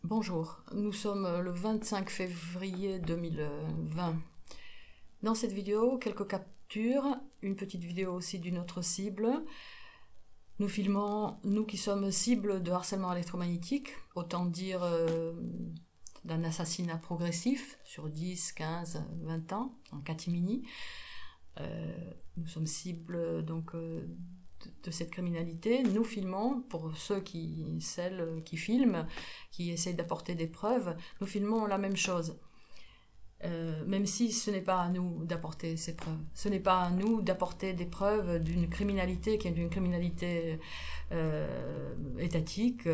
Bonjour, nous sommes le 25 février 2020. Dans cette vidéo, quelques captures, une petite vidéo aussi d'une autre cible. Nous filmons, nous qui sommes cibles de harcèlement électromagnétique, autant dire d'un assassinat progressif sur 10, 15, 20 ans, en catimini. Nous sommes cibles donc de cette criminalité. Nous filmons, pour celles qui filment, qui essayent d'apporter des preuves, nous filmons la même chose. Même si ce n'est pas à nous d'apporter ces preuves. Ce n'est pas à nous d'apporter des preuves d'une criminalité qui est une criminalité étatique,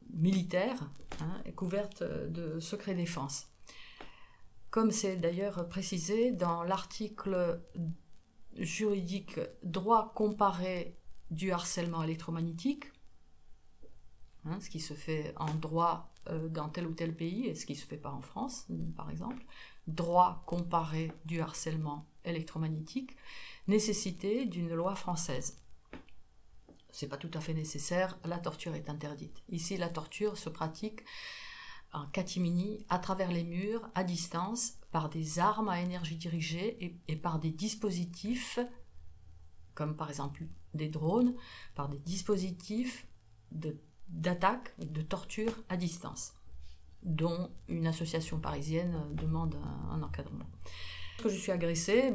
militaire, et couverte de secret défense. Comme c'est d'ailleurs précisé dans l'article juridique droit comparé du harcèlement électromagnétique, ce qui se fait en droit dans tel ou tel pays et ce qui ne se fait pas en France, par exemple, droit comparé du harcèlement électromagnétique, nécessité d'une loi française. C'est pas tout à fait nécessaire, la torture est interdite. Ici, la torture se pratique en catimini, à travers les murs, à distance, par des armes à énergie dirigée et par des dispositifs, comme par exemple des drones, par des dispositifs d'attaque, de torture à distance, dont une association parisienne demande un encadrement. Quand je suis agressée,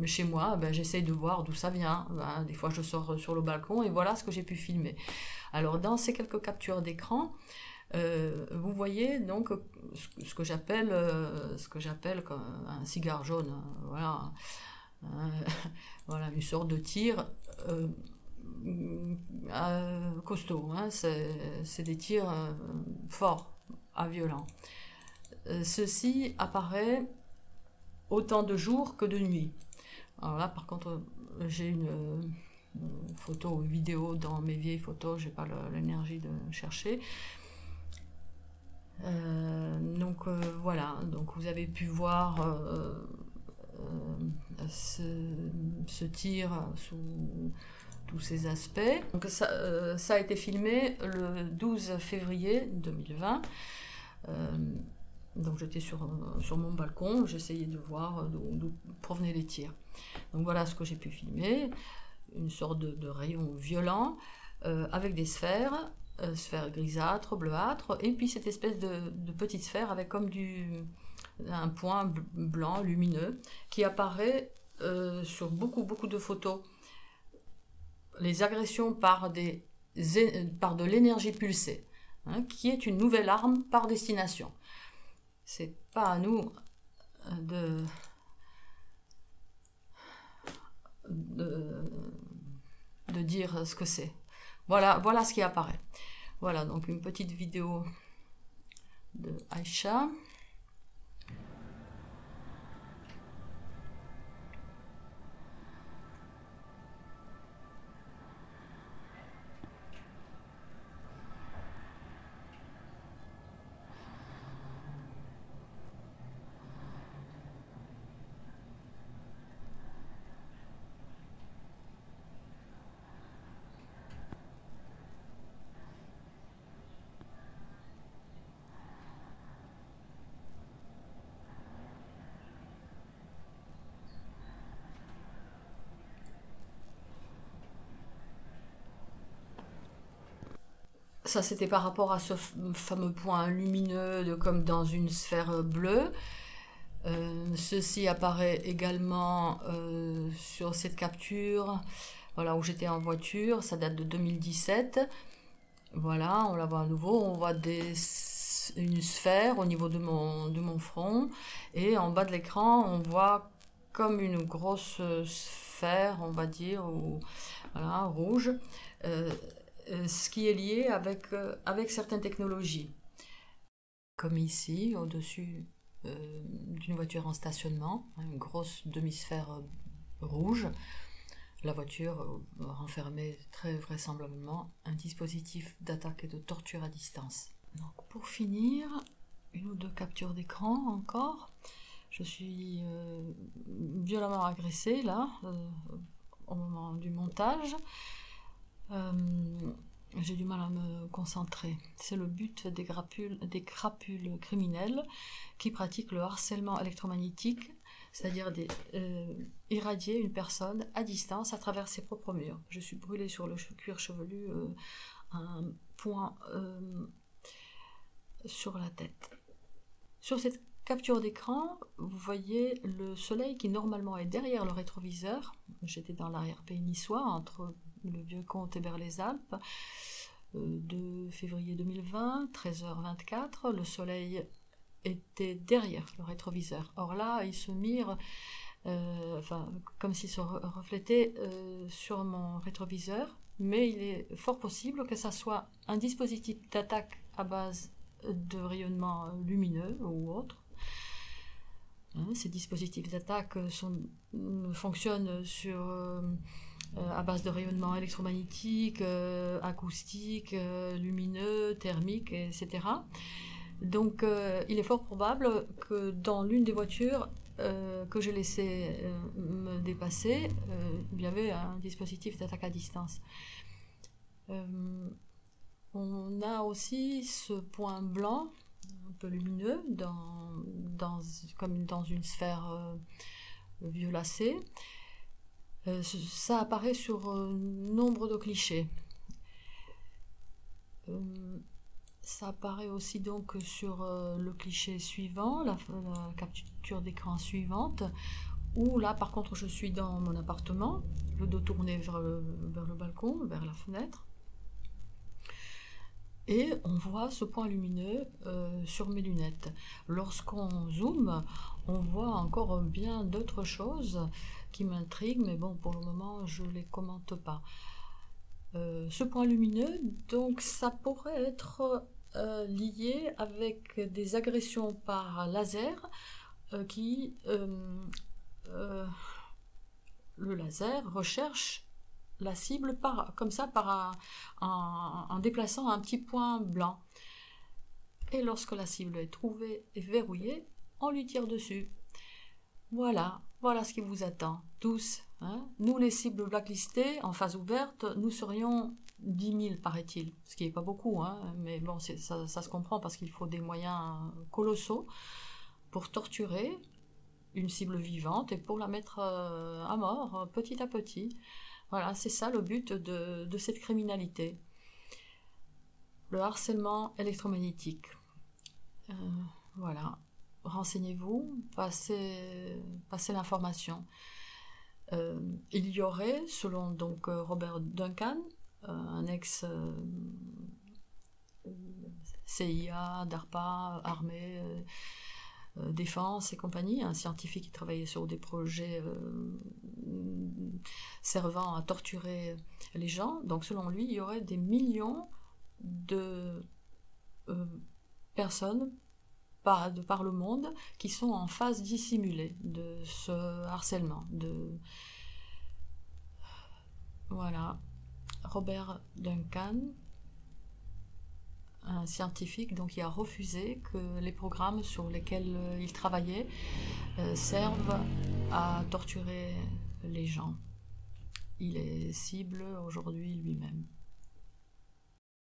chez moi, j'essaye de voir d'où ça vient. Des fois, je sors sur le balcon et voilà ce que j'ai pu filmer. Alors, dans ces quelques captures d'écran, vous voyez donc ce que j'appelle un cigare jaune, voilà, voilà, une sorte de tir costaud, c'est des tirs forts, à violents. Ceci apparaît autant de jour que de nuit. Alors là, par contre, j'ai une photo ou vidéo dans mes vieilles photos, j'ai pas l'énergie de chercher. Voilà, donc vous avez pu voir ce tir sous tous ces aspects. Donc ça a été filmé le 12 février 2020. Donc j'étais sur mon balcon, j'essayais de voir d'où provenaient les tirs. Donc voilà ce que j'ai pu filmer, une sorte de rayon violent avec des sphères grisâtres, bleuâtres, et puis cette espèce de petite sphère avec comme un point blanc lumineux qui apparaît sur beaucoup de photos. Les agressions par de l'énergie pulsée, qui est une nouvelle arme par destination. C'est pas à nous de dire ce que c'est. Voilà ce qui apparaît. Voilà, donc une petite vidéo de Aïcha. Ça, c'était par rapport à ce fameux point lumineux comme dans une sphère bleue. Ceci apparaît également sur cette capture, voilà, où j'étais en voiture, ça date de 2017. Voilà, on la voit à nouveau, on voit une sphère au niveau de mon front, et en bas de l'écran, on voit comme une grosse sphère, on va dire, voilà, rouge, ce qui est lié avec certaines technologies. Comme ici, au-dessus d'une voiture en stationnement, une grosse demi-sphère rouge. La voiture renfermait très vraisemblablement un dispositif d'attaque et de torture à distance. Donc, pour finir, une ou deux captures d'écran encore. Je suis violemment agressée là, au moment du montage. J'ai du mal à me concentrer. C'est le but des crapules criminels qui pratiquent le harcèlement électromagnétique, c'est-à-dire irradier une personne à distance à travers ses propres murs. Je suis brûlée sur le cuir chevelu, un point sur la tête. Sur cette capture d'écran, vous voyez le soleil qui normalement est derrière le rétroviseur. J'étais dans l'arrière-pays niçois, entre le Vieux-Comte et Berre-les-Alpes, 2 février 2020, 13h24. Le soleil était derrière le rétroviseur. Or là, il se mire, comme s'il se reflétait sur mon rétroviseur, mais il est fort possible que ça soit un dispositif d'attaque à base de rayonnement lumineux ou autre. Ces dispositifs d'attaque fonctionnent à base de rayonnement électromagnétique, acoustique, lumineux, thermique, etc. Donc il est fort probable que dans l'une des voitures que j'ai laissé me dépasser, il y avait un dispositif d'attaque à distance. On a aussi ce point blanc, un peu lumineux, comme dans une sphère violacée. Ça apparaît sur nombre de clichés. Ça apparaît aussi donc sur le cliché suivant, la capture d'écran suivante, où là par contre je suis dans mon appartement, le dos tourné vers le balcon, vers la fenêtre. Et on voit ce point lumineux sur mes lunettes. Lorsqu'on zoome, on voit encore bien d'autres choses qui m'intriguent, mais bon, pour le moment, je ne les commente pas. Ce point lumineux, donc, ça pourrait être lié avec des agressions par laser le laser recherche la cible en déplaçant un petit point blanc. Et lorsque la cible est trouvée et verrouillée, on lui tire dessus. Voilà ce qui vous attend, tous. Hein. Nous, les cibles blacklistées, en phase ouverte, nous serions 10 000, paraît-il. Ce qui n'est pas beaucoup, hein, mais bon, ça se comprend parce qu'il faut des moyens colossaux pour torturer une cible vivante et pour la mettre à mort, petit à petit. Voilà, c'est ça le but de cette criminalité. Le harcèlement électromagnétique. Voilà. Renseignez-vous, passez l'information. Il y aurait, selon donc Robert Duncan, un ex CIA, DARPA, armée, défense et compagnie, un scientifique qui travaillait sur des projets servant à torturer les gens. Donc selon lui, il y aurait des millions de personnes de par le monde qui sont en phase dissimulée de ce harcèlement. Voilà. Robert Duncan, un scientifique donc, qui a refusé que les programmes sur lesquels il travaillait servent à torturer les gens. Il est cible aujourd'hui lui-même.